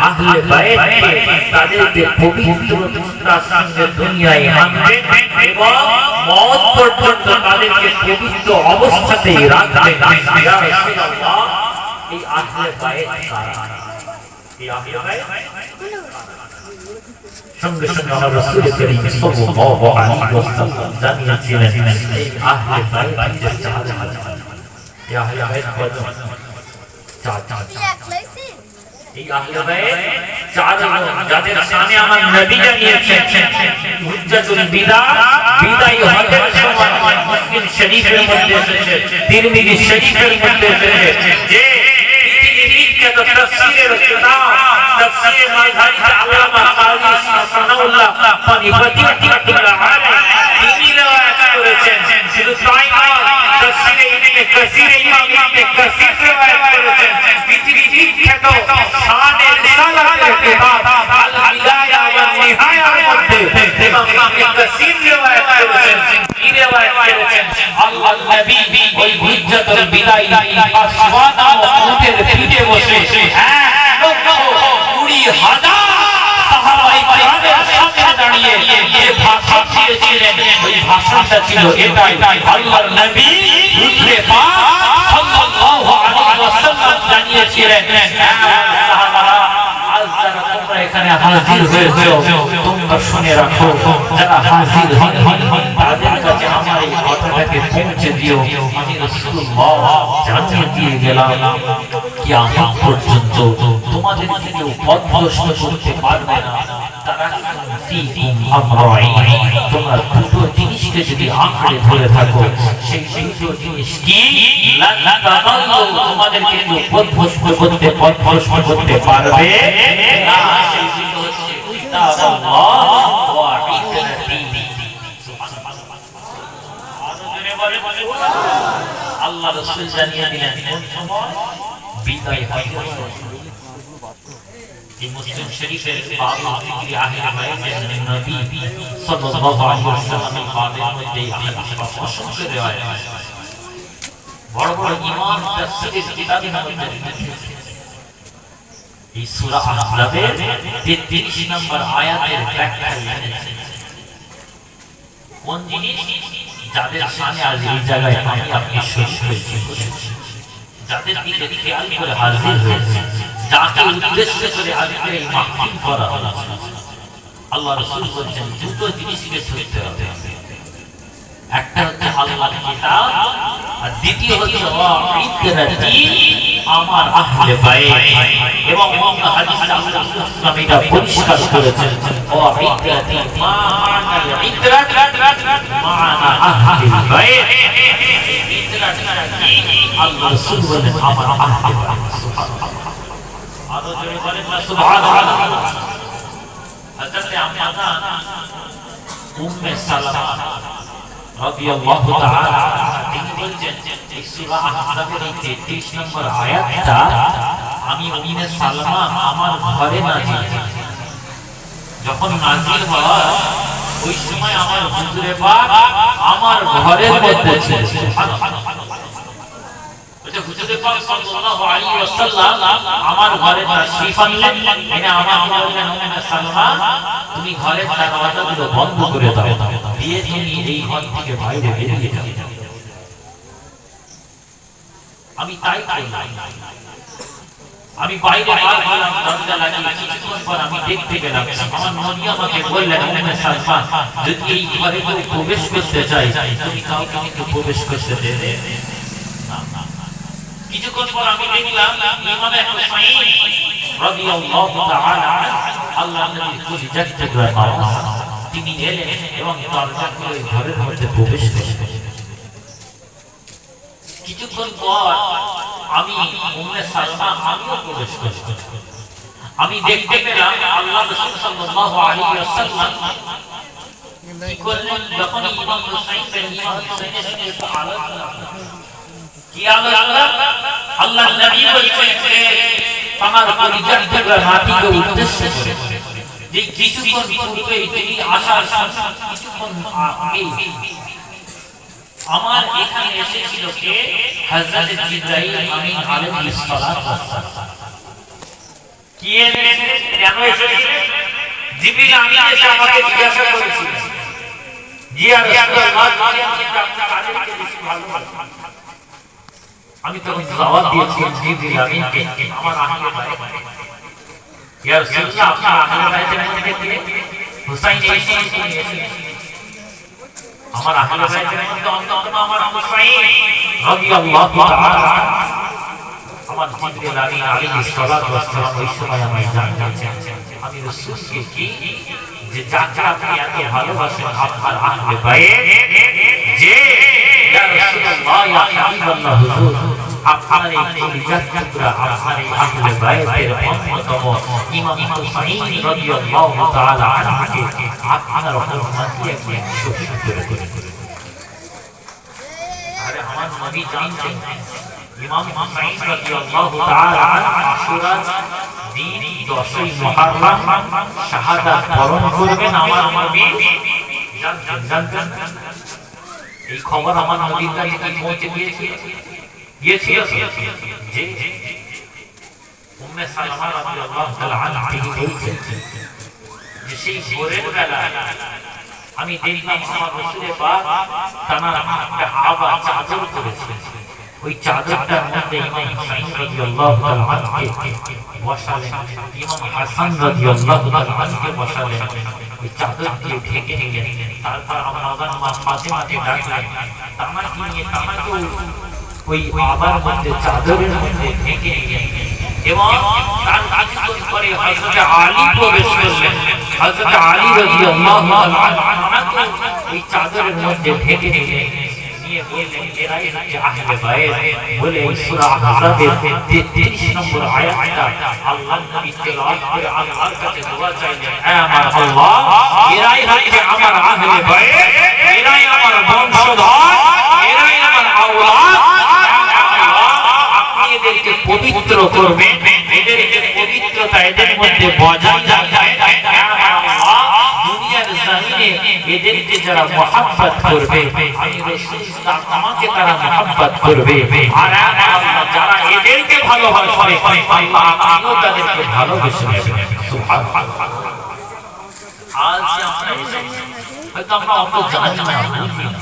আহলে বাইত তাদেরকে পবিত্রতার সঙ্গে দুনিয়ায় আনবেন এবং মওত পর্যন্ত তাদেরকে পবিত্র অবস্থাতেই রাখবেন। ইয়া রাসূলুল্লাহ, এই আহলে বাইত কারা? এই আহলে বাইত সঙ্গে সঙ্গে আমার রাসূল করিম সাল্লাল্লাহু আলাইহি ওয়াসাল্লাম জানিয়েছিলেন এই আহলে বাইতের চার এই আহলে বাইত কত? চার। এই আহলে বাইত চারজন যাদের শানে আমার নবী জানিয়েছেন হুজ্জাতুল বিদায় হজের সময় মুসলিম শরীফের মধ্যে এসেছে, তিরমিজি শরীফের মধ্যে এসেছে যে বিখ্যাত তাফসীরের কিতাব তাফসীরে মাযহারি আল্লামা কাজী সানাউল্লাহ পানিপতি রাহমাতুল্লাহ আলাইহি তিনি রওয়ায়াত করেছেন। শুধু তাই নয়, তাফসীরে ইবনে কাসির ইমাম ইবনে কাসির রওয়ায়াত করেছেন। বিখ্যাত শানে রিসালাতের কিতাব আল বিদায়া ওয়ান নিহায়ার মধ্যে ইমাম ইবনে কাসির রওয়ায়াত করেছেন। কি রওয়ায়াত করেছেন? আল্লাহর নবী ওই হুজ্জাতুল বিদায় আসওয়ানা উটের পিঠে বসে 1,20,000 সাহাবায়ে কিরামের সামনে দাঁড়িয়ে যে ভাষণ দিয়েছিলেন ওই ভাষণটা ছিল এটাই, আল্লাহর নবী হুজুরে পাক সাল্লাল্লাহু আলাইহি ওয়াসাল্লাম জানিয়েছিলেন, সাহাবারা আজ যারা তোমরা এখানে হাজির হয়েছো তোমরা শুনে রাখো, যারা হাজির হন তাদের কাছে আমার এই কথাটাকে পৌঁছে দিও। আমি রাসূলুল্লাহ জানিয়ে দিয়ে গেলাম কিয়ামত পর্যন্ত তোমাদেরকে কেউ পথভ্রষ্ট করতে পারবে না। তোমরা দুটো জিনিসকে যদি আঁকড়ে ধরে থাকো, সেই দুটো জিনিস কি? তোমাদেরকে কেউ পথভ্রষ্ট করতে পারবে না। সেই দুটো হচ্ছে কিতাবুল্লাহ ওয়া ইত্রাতি। আল্লাহ রাসূল জানিয়ে দিলেন বিদায় হজের এই মুসলিম শরীফের বাবু যিনি আহলে বাইতের নবী সাল্লাল্লাহু আলাইহি ওয়াসাল্লামের বাবের মধ্যে অসংখ্য রিওয়ায়াত বড় বড় ইমাম তাফসীরের কিতাবের মধ্যে এই সূরা আহজাবের 33 নম্বর আয়াতের ব্যাখ্যা লিখেছেন। কোন জিনিস? যাদের সামনে আজ এই জায়গায় আপনি শরীক হয়েছেন, যাদের দিকে খেয়াল করে হাজির হয়েছে, যাকে উদ্দেশ্য করে আজকে এই মাহফিল করা হলো, আল্লাহ রাসূল বলেছেন দুটো জিনিসকে ধরতে হবে। একটা হচ্ছে আল্লাহর কিতাব, আর দ্বিতীয় হচ্ছে ইত্রাতি আমার আহলে বাইত। এবং অন্য হাদিসে আল্লাহ রাসূল সাল্লাল্লাহু এটা পরিষ্কার করেছেন, ইত্রাতি মা'আনা ইত্রাত মা'আনা আহলে বাইত। ইত্রাতি আল্লাহ রাসূল বলেন আমার আহলে বাইত। সুবহানাল্লাহ, আরো জোরে বলেন না সুবহানাল্লাহ। হযরত আম্মা উম্মে সালামা রাদিয়াল্লাহু তাআলা তিনি বলেন এই সূরা আহজাবের 33 নম্বর আয়াতটা আমি উম্মে সালামা আমার ঘরে নাযিল, যখন নাযিল হয় ওই সময় আমার হুজুরে পাক আমার ঘরের মধ্যে ছিলেন। সুবহানাল্লাহ, ওটা হুজুরে পাক সাল্লাল্লাহু আলাইহি ওয়াসাল্লাম আমার ঘরে তাশরীফ আনলেন। এনে আমার বললেন উম্মে সালামা তুমি ঘরের দরওয়াজাগুলো বন্ধ করে দাও, দিয়ে তুমি এই ঘর থেকে বাইরে বেরিয়ে যাও। আমি তাই করলাম, আমি বাইরে বার হলাম, দরজা লাগিয়ে কিছুক্ষণ পর আমি দেখতে গেলাম আমার নবী আমাকে বললেন উম্মে সালমা যদি এই ঘরে কেউ প্রবেশ করতে চায় তুমি কাউকে প্রবেশ করতে দেবে না। কিছুক্ষণ পর আমি দেখলাম ইমাম হুসাইন রাদিয়াল্লাহু তাআলা আল্লাহর নবীর কলিজার টুকরা নওয়াজ তিনি এলেন এবং দরজা খুলে ঘরের মধ্যে প্রবেশ করলেন। কিছুক্ষণ পর আমি উম্মে সালমা আমিও প্রবেশ করলাম। আমি দেখতে পেলাম আল্লাহ রাসূল সাল্লাল্লাহু আলাইহি ওয়াসাল্লাম কি করলেন, যখন ইমাম হুসাইন হুসাইনের সাথে আলোচনা কি আলোচনা, আল্লাহর নবী বলছেন যে আমার কলিজার টুকরা নাতিকে উদ্দেশ্য করে যে কিছুক্ষণ পূর্বে তিনি আসার কিছুক্ষণ আগে আমার এখানে এসেছিল কে? হযরত জিবরাইল আমিন আলাইহিস সালাতু ওয়াস সালাম। কি এনেছে, কেন এসেছে? জিবরিল আমিন এসে আমাকে জিজ্ঞাসা করেছিল, জি আর রাসূলুল্লাহ, কাদেরকে বেশি ভালোবাসেন? আমি তখন জবাব দিয়েছি জিবরিল আমিনকে, আমার আহলে বাইত। ইয়া রাসূলুল্লাহ, আপনার আহলে বাইতের মধ্যে কে? হুসাইন ইবনে আলী। আমার আহলে বাইতের মধ্যে অন্যতম আমার হুসাইন রাদিয়াল্লাহু তাআলা। আমার জিবরিল আমিন আলাইহিস সালাতু ওয়াস সালাম ওই সময় আমায় জানিয়েছেন, আমি রাসূলকে কি যে যাকে আপনি এত ভালোবাসেন আপনার আহলে বাইত, যে ইয়া রাসূলুল্লাহ, ইয়া হাবিবাল্লাহ, হুজুর আপনার এই কলিজার টুকরা, আপনার এই আহলে বাইতের অন্যতম ইমাম হুসাইন রাদিয়াল্লাহু তাআলা আনহুকে আপনার হুরমাতে আপনি শহীদ করে দিলেন। আরে আমার নবী জানতেন ইমাম হুসাইন রাদিয়াল্লাহু তাআলা আনহু আশুরার দিন 10ই মুহররম শাহাদাত বরণ করবেন। আমার নবী জানতেন। এই খবর আমার নবীর কাছে পৌঁছে গিয়েছিল যে উম্মে সালামা রাদিয়াল্লাহু তাআলা আনহা বলছেন যে সেই ভোরের বেলা আমি দেখলাম আমার রাসূলের পাক তানার একটা আবা চাদর করেছে, ওই চাদরটার মধ্যে ইমাম হুসাইন রাদিয়াল্লাহু তাআলা আনহুকে বসালেন, ইমাম হাসান রাদিয়াল্লাহু তাআলা আনহুকে বসালেন, ওই চাদর দিয়ে ঢেকে নিলেন। তারপর আমার মা ফাতেমাকে ডাকলেন, তামাকে নিয়ে তামাকে ওই আবার মধ্যে চাদরের মধ্যে ঢেকে নিলেন এবং তার কাজ করে হযরত আলী প্রবেশ করলেন। হযরত আলী রাদিয়াল্লাহু তাআলা আনহু ওই চাদরের মধ্যে ঢেকে নিলেন, নিয়ে বললেন এরাই হচ্ছে আহলে বাইত। বলে এই সূরা আহজাবের 33 নম্বর আয়াতটা আল্লাহর নবী তেলাওয়াত করে আল্লাহর কাছে দোয়া চাইলেন, হে আমার আল্লাহ, এরাই হচ্ছে আমার আহলে বাইত, এরাই আমার বংশধর, এরাই আমার আওলাদ। এদেরকে পবিত্র করবেন, এদের যে পবিত্রতা এদের মধ্যে বজায় রাখবেন। দুনিয়ার জমিনে এদেরকে যারা মহব্বত করবে, আমি রাসূল আমাকে তারা মহব্বত করবে। আর আল্লাহ যারা এদেরকে ভালোবাসবে, আল্লাহ আমিও তাদেরকে ভালোবেসে নেব। সুবহানাল্লাহ। আজ আমরা হয়তো আমরা অত জানি না, বুঝি না,